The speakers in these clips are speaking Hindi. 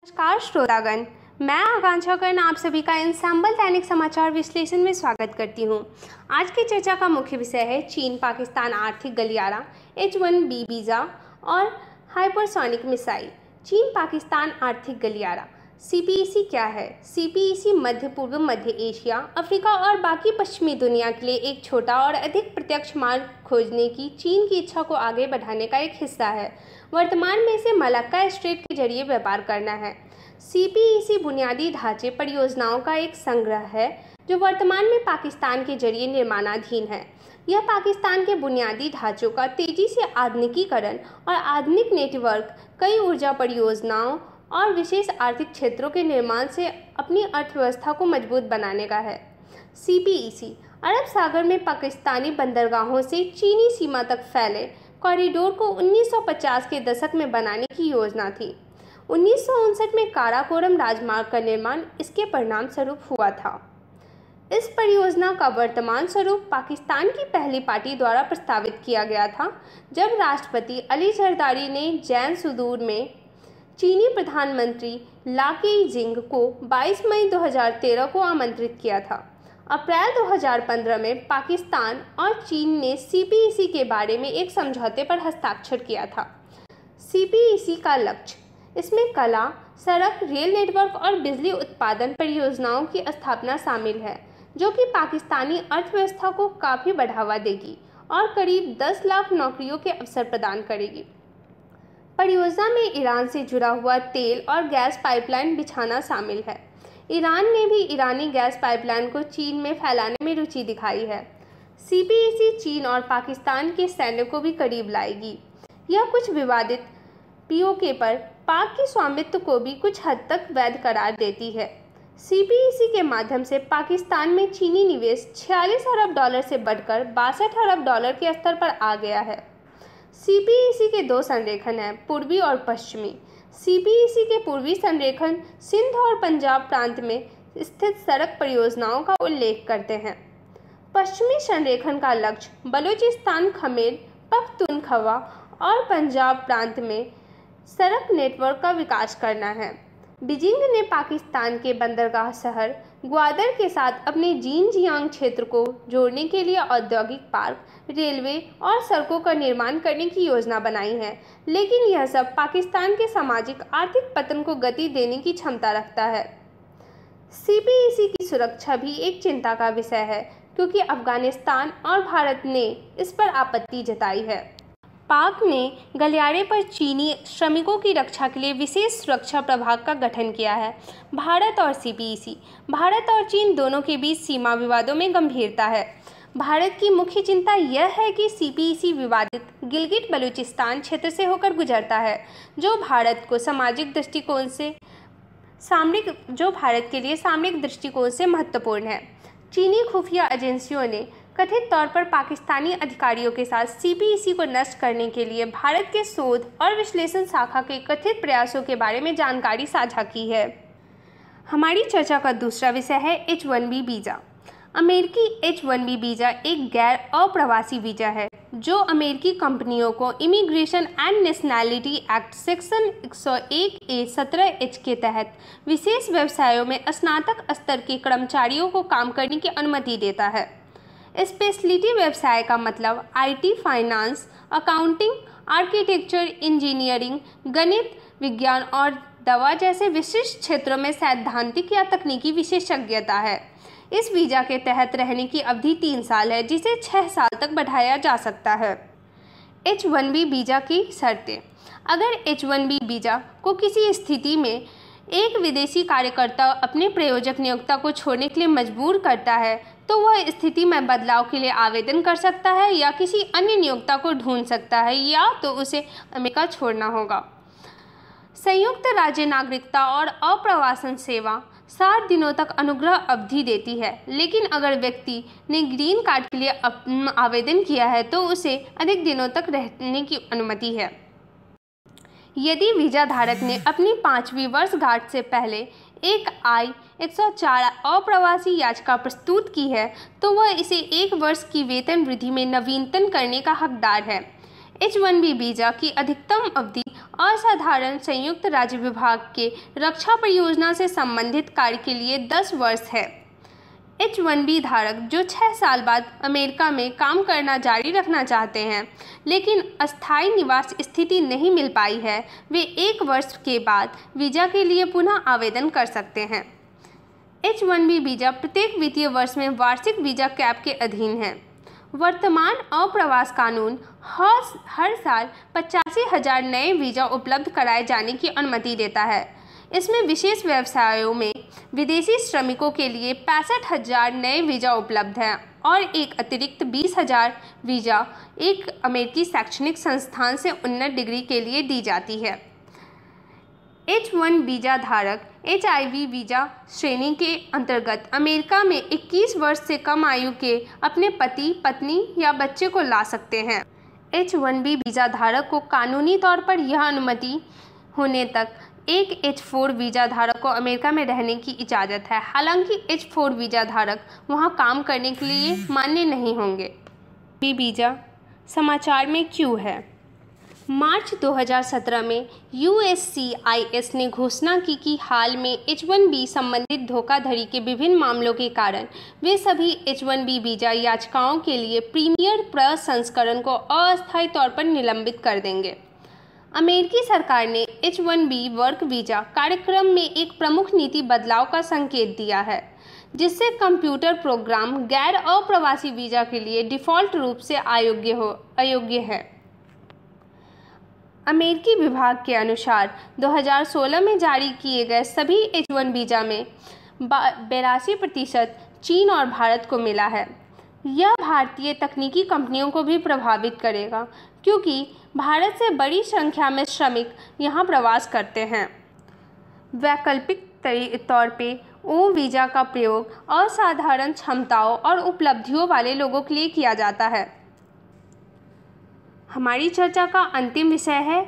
नमस्कार श्रोतागण, मैं आकांक्षा कर्ण आप सभी का एंसेंबल दैनिक समाचार विश्लेषण में स्वागत करती हूं। आज की चर्चा का मुख्य विषय है चीन पाकिस्तान आर्थिक गलियारा, H-1B वीज़ा और हाइपरसोनिक मिसाइल। चीन पाकिस्तान आर्थिक गलियारा CPEC क्या है? CPEC मध्य पूर्व, मध्य एशिया, अफ्रीका और बाकी पश्चिमी दुनिया के लिए एक छोटा और अधिक प्रत्यक्ष मार्ग खोजने की चीन की इच्छा को आगे बढ़ाने का एक हिस्सा है। वर्तमान में इसे मलक्का स्ट्रेट के जरिए व्यापार करना है। CPEC बुनियादी ढांचे परियोजनाओं का एक संग्रह है जो वर्तमान में पाकिस्तान के जरिए निर्माणाधीन है। यह पाकिस्तान के बुनियादी ढांचों का तेजी से आधुनिकीकरण और आधुनिक नेटवर्क, कई ऊर्जा परियोजनाओं और विशेष आर्थिक क्षेत्रों के निर्माण से अपनी अर्थव्यवस्था को मजबूत बनाने का है। CPEC अरब सागर में पाकिस्तानी बंदरगाहों से चीनी सीमा तक फैले कॉरिडोर को 1950 के दशक में बनाने की योजना थी। 1959 में काराकोरम राजमार्ग का निर्माण इसके परिणाम स्वरूप हुआ था। इस परियोजना का वर्तमान स्वरूप पाकिस्तान की पहली पार्टी द्वारा प्रस्तावित किया गया था, जब राष्ट्रपति अली जरदारी ने जैन सुदूर में चीनी प्रधानमंत्री ला केइजिंग को 22 मई 2013 को आमंत्रित किया था। अप्रैल 2015 में पाकिस्तान और चीन ने CPEC के बारे में एक समझौते पर हस्ताक्षर किया था। CPEC का लक्ष्य, इसमें कला, सड़क, रेल नेटवर्क और बिजली उत्पादन परियोजनाओं की स्थापना शामिल है, जो कि पाकिस्तानी अर्थव्यवस्था को काफ़ी बढ़ावा देगी और करीब 10 लाख नौकरियों के अवसर प्रदान करेगी। परियोजना में ईरान से जुड़ा हुआ तेल और गैस पाइपलाइन बिछाना शामिल है। ईरान ने भी ईरानी गैस पाइपलाइन को चीन में फैलाने में रुचि दिखाई है। CPEC चीन और पाकिस्तान के सैन्य को भी करीब लाएगी। यह कुछ विवादित POK पर पाक के स्वामित्व को भी कुछ हद तक वैध करार देती है। CPEC के माध्यम से पाकिस्तान में चीनी निवेश 46 अरब डॉलर से बढ़कर 62 अरब डॉलर के स्तर पर आ गया है। CPEC के दो संरेखन हैं, पूर्वी और पश्चिमी। CPEC के पूर्वी संरेखन सिंध और पंजाब प्रांत में स्थित सड़क परियोजनाओं का उल्लेख करते हैं। पश्चिमी संरेखन का लक्ष्य बलूचिस्तान, खमेर पख्तूनख्वा और पंजाब प्रांत में सड़क नेटवर्क का विकास करना है। बीजिंग ने पाकिस्तान के बंदरगाह शहर ग्वादर के साथ अपने जिनजियांग क्षेत्र को जोड़ने के लिए औद्योगिक पार्क, रेलवे और सड़कों का निर्माण करने की योजना बनाई है, लेकिन यह सब पाकिस्तान के सामाजिक आर्थिक पतन को गति देने की क्षमता रखता है। CPEC की सुरक्षा भी एक चिंता का विषय है, क्योंकि अफगानिस्तान और भारत ने इस पर आपत्ति जताई है। पाक ने गलियारे पर चीनी श्रमिकों की रक्षा के लिए विशेष सुरक्षा प्रभाग का गठन किया है। भारत और CPEC, भारत और चीन दोनों के बीच सीमा विवादों में गंभीरता है। भारत की मुख्य चिंता यह है कि CPEC विवादित गिलगिट बलूचिस्तान क्षेत्र से होकर गुजरता है, जो भारत के लिए सामरिक दृष्टिकोण से महत्वपूर्ण है। चीनी खुफिया एजेंसियों ने कथित तौर पर पाकिस्तानी अधिकारियों के साथ CPEC को नष्ट करने के लिए भारत के शोध और विश्लेषण शाखा के कथित प्रयासों के बारे में जानकारी साझा की है। हमारी चर्चा का दूसरा विषय है H-1B वीज़ा। अमेरिकी H-1B वीज़ा एक गैर अप्रवासी वीज़ा है जो अमेरिकी कंपनियों को immigration and nationality act section 101A 17H के तहत विशेष व्यवसायों में स्नातक स्तर के कर्मचारियों को काम करने की अनुमति देता है। स्पेशलिटी व्यवसाय का मतलब IT, finance, accounting, architecture, engineering, गणित, विज्ञान और दवा जैसे विशिष्ट क्षेत्रों में सैद्धांतिक या तकनीकी विशेषज्ञता है। इस वीज़ा के तहत रहने की अवधि 3 साल है, जिसे 6 साल तक बढ़ाया जा सकता है। H-1B वीज़ा की शर्तें। अगर H-1B वीज़ा को किसी स्थिति में एक विदेशी कार्यकर्ता अपने प्रायोजक नियोक्ता को छोड़ने के लिए मजबूर करता है, तो वह स्थिति में बदलाव के लिए आवेदन कर सकता है या किसी अन्य नियोक्ता को ढूंढ सकता है, या तो उसे अमेरिका छोड़ना होगा। संयुक्त राज्य नागरिकता और अप्रवासन सेवा 60 दिनों तक अनुग्रह अवधि देती है, लेकिन अगर व्यक्ति ने ग्रीन कार्ड के लिए आवेदन किया है तो उसे अधिक दिनों तक रहने की अनुमति है। यदि वीज़ा धारक ने अपनी 5वीं वर्षगांठ से पहले एक I-104 अप्रवासी याचिका प्रस्तुत की है, तो वह इसे 1 वर्ष की वेतन वृद्धि में नवीनतम करने का हकदार है। H-1B वीज़ा की अधिकतम अवधि असाधारण संयुक्त राज्य विभाग के रक्षा परियोजना से संबंधित कार्य के लिए 10 वर्ष है। H-1B धारक जो 6 साल बाद अमेरिका में काम करना जारी रखना चाहते हैं लेकिन अस्थायी निवास स्थिति नहीं मिल पाई है, वे 1 वर्ष के बाद वीज़ा के लिए पुनः आवेदन कर सकते हैं। H-1B वीज़ा प्रत्येक वित्तीय वर्ष में वार्षिक वीज़ा कैप के अधीन है। वर्तमान अप्रवास कानून हर साल 85,000 नए वीज़ा उपलब्ध कराए जाने की अनुमति देता है। इसमें विशेष व्यवसायों में विदेशी श्रमिकों के लिए 65,000 नए वीज़ा उपलब्ध हैं और एक अतिरिक्त 20,000 वीज़ा एक अमेरिकी शैक्षणिक संस्थान से उन्नत डिग्री के लिए दी जाती है। H-1 वीज़ा धारक HIV वीज़ा श्रेणी के अंतर्गत अमेरिका में 21 वर्ष से कम आयु के अपने पति, पत्नी या बच्चे को ला सकते हैं। H-1B वीज़ा धारक को कानूनी तौर पर यह अनुमति होने तक एक H-4 वीज़ा धारक को अमेरिका में रहने की इजाज़त है। हालांकि H-4 वीज़ा धारक वहां काम करने के लिए मान्य नहीं होंगे। वीज़ा समाचार में क्यों है? मार्च 2017 में USCIS ने घोषणा की कि हाल में H-1B संबंधित धोखाधड़ी के विभिन्न मामलों के कारण वे सभी H-1B वीज़ा याचिकाओं के लिए प्रीमियर प्रसंस्करण को अस्थायी तौर पर निलंबित कर देंगे। अमेरिकी सरकार ने H-1B वर्क वीज़ा कार्यक्रम में एक प्रमुख नीति बदलाव का संकेत दिया है, जिससे कंप्यूटर प्रोग्राम गैर अप्रवासी वीज़ा के लिए डिफ़ॉल्ट रूप से अयोग्य है। अमेरिकी विभाग के अनुसार 2016 में जारी किए गए सभी H-1 वीज़ा में 82% चीन और भारत को मिला है। यह भारतीय तकनीकी कंपनियों को भी प्रभावित करेगा क्योंकि भारत से बड़ी संख्या में श्रमिक यहां प्रवास करते हैं। वैकल्पिक तौर पे O वीज़ा का प्रयोग असाधारण क्षमताओं और उपलब्धियों वाले लोगों के लिए किया जाता है। हमारी चर्चा का अंतिम विषय है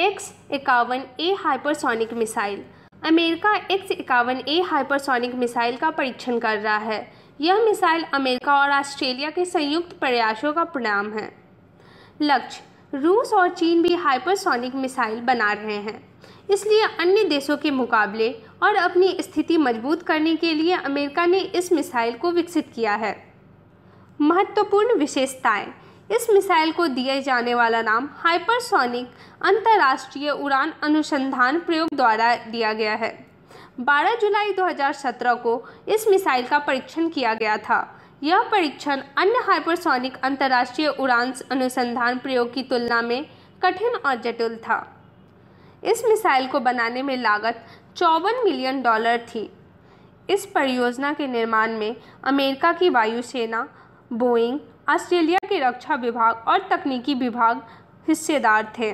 X-51A hypersonic missile. America X-51A hypersonic missile का परीक्षण कर रहा है। यह मिसाइल अमेरिका और ऑस्ट्रेलिया के संयुक्त प्रयासों का परिणाम है। लक्ष्य: रूस और चीन भी हाइपरसोनिक मिसाइल बना रहे हैं, इसलिए अन्य देशों के मुकाबले और अपनी स्थिति मजबूत करने के लिए अमेरिका ने इस मिसाइल को विकसित किया है। महत्वपूर्ण विशेषताएं: इस मिसाइल को दिए जाने वाला नाम हाइपरसोनिक अंतर्राष्ट्रीय उड़ान अनुसंधान प्रयोग द्वारा दिया गया है। 12 जुलाई 2017 को इस मिसाइल का परीक्षण किया गया था। यह परीक्षण अन्य हाइपरसोनिक अंतर्राष्ट्रीय उड़ान अनुसंधान प्रयोग की तुलना में कठिन और जटिल था। इस मिसाइल को बनाने में लागत $54 मिलियन थी। इस परियोजना के निर्माण में अमेरिका की वायुसेना, बोइंग, ऑस्ट्रेलिया के रक्षा विभाग और तकनीकी विभाग हिस्सेदार थे।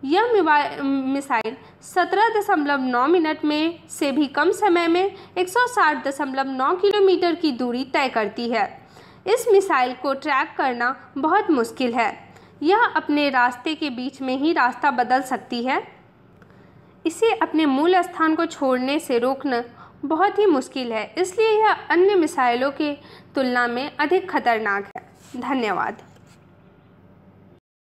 यह मिसाइल 17.9 मिनट में से भी कम समय में 160.9 किलोमीटर की दूरी तय करती है। इस मिसाइल को ट्रैक करना बहुत मुश्किल है। यह अपने रास्ते के बीच में ही रास्ता बदल सकती है। इसे अपने मूल स्थान को छोड़ने से रोकना बहुत ही मुश्किल है, इसलिए यह अन्य मिसाइलों की तुलना में अधिक खतरनाक है। धन्यवाद।